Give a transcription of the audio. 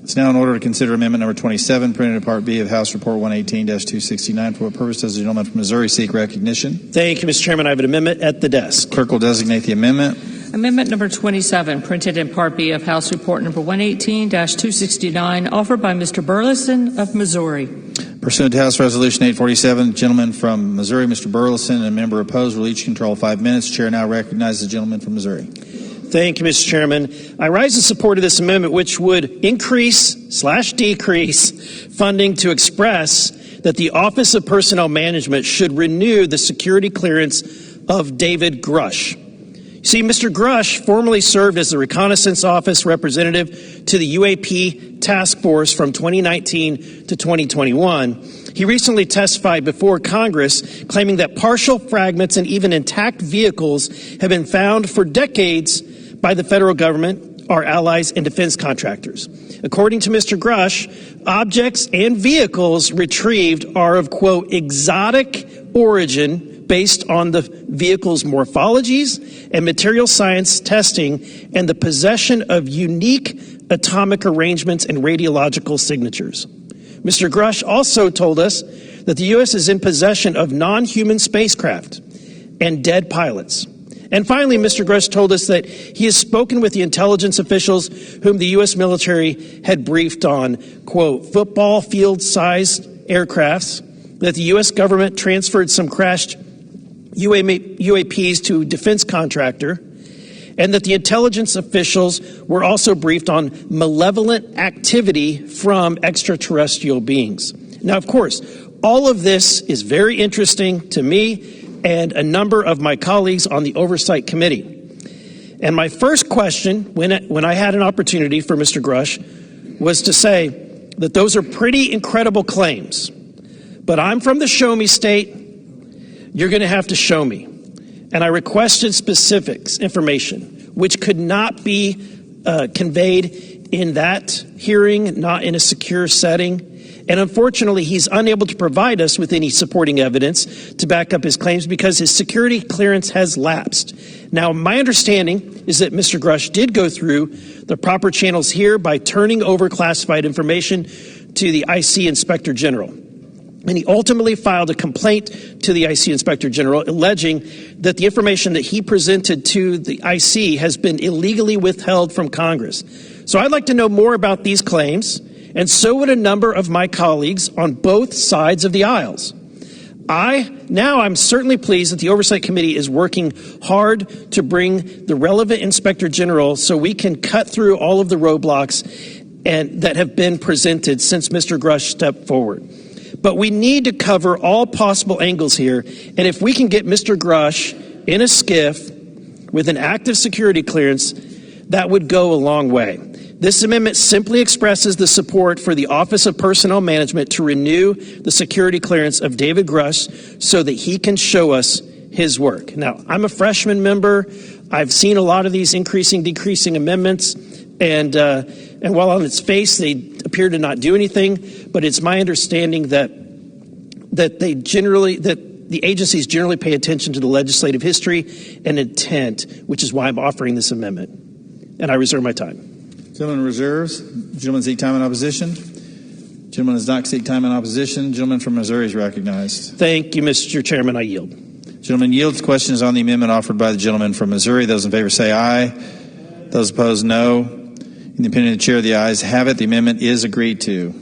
It's now in order to consider Amendment Number 27, printed in Part B of House Report 118-269. For what purpose does the gentleman from Missouri seek recognition? Thank you, Mr. Chairman. I have an amendment at the desk. Clerk will designate the amendment. Amendment Number 27, printed in Part B of House Report Number 118-269, offered by Mr. Burlison of Missouri. Pursuant to House Resolution 847, the gentleman from Missouri, Mr. Burlison, and a member opposed will each control 5 minutes. Chair now recognizes the gentleman from Missouri. Thank you, Mr. Chairman. I rise in support of this amendment, which would increase/decrease funding to express that the Office of Personnel Management should renew the security clearance of David Grusch. See, Mr. Grush formerly served as the Reconnaissance Office representative to the UAP Task Force from 2019 to 2021. He recently testified before Congress claiming that partial fragments and even intact vehicles have been found for decades by the federal government, our allies, and defense contractors. According to Mr. Grush, objects and vehicles retrieved are of, quote, exotic origin based on the vehicle's morphologies and material science testing and the possession of unique atomic arrangements and radiological signatures. Mr. Grush also told us that the U.S. is in possession of non-human spacecraft and dead pilots. And finally, Mr. Grush told us that he has spoken with the intelligence officials whom the U.S. military had briefed on, quote, football field-sized aircrafts, that the U.S. government transferred some crashed UAPs to a defense contractor, and that the intelligence officials were also briefed on malevolent activity from extraterrestrial beings. Now, of course, all of this is very interesting to me and a number of my colleagues on the Oversight Committee. And my first question, when I had an opportunity for Mr. Grush, was to say that those are pretty incredible claims. But I'm from the show me state. You're going to have to show me. And I requested specifics, information, which could not be conveyed in that hearing, not in a secure setting. And unfortunately, he's unable to provide us with any supporting evidence to back up his claims because his security clearance has lapsed. Now, my understanding is that Mr. Grush did go through the proper channels here by turning over classified information to the IC Inspector General. And he ultimately filed a complaint to the IC Inspector General alleging that the information that he presented to the IC has been illegally withheld from Congress. So I'd like to know more about these claims, and so would a number of my colleagues on both sides of the aisles. I'm certainly pleased that the Oversight Committee is working hard to bring the relevant Inspector General so we can cut through all of the roadblocks and that have been presented since Mr. Grush stepped forward. But we need to cover all possible angles here, and if we can get Mr. Grush in a skiff with an active security clearance, that would go a long way. This amendment simply expresses the support for the Office of Personnel Management to renew the security clearance of David Grush so that he can show us his work. Now, I'm a freshman member. I've seen a lot of these increasing, decreasing amendments, and while on its face they appear to not do anything, but it's my understanding that the agencies generally pay attention to the legislative history and intent, which is why I'm offering this amendment. And I reserve my time. Gentleman reserves. Gentleman seek time in opposition. Gentleman does not seek time in opposition. Gentleman from Missouri is recognized. Thank you, Mr. Chairman. I yield. Gentleman yields. Question is on the amendment offered by the gentleman from Missouri. Those in favor say aye. Those opposed, no. In the opinion of the chair, the ayes have it. The amendment is agreed to.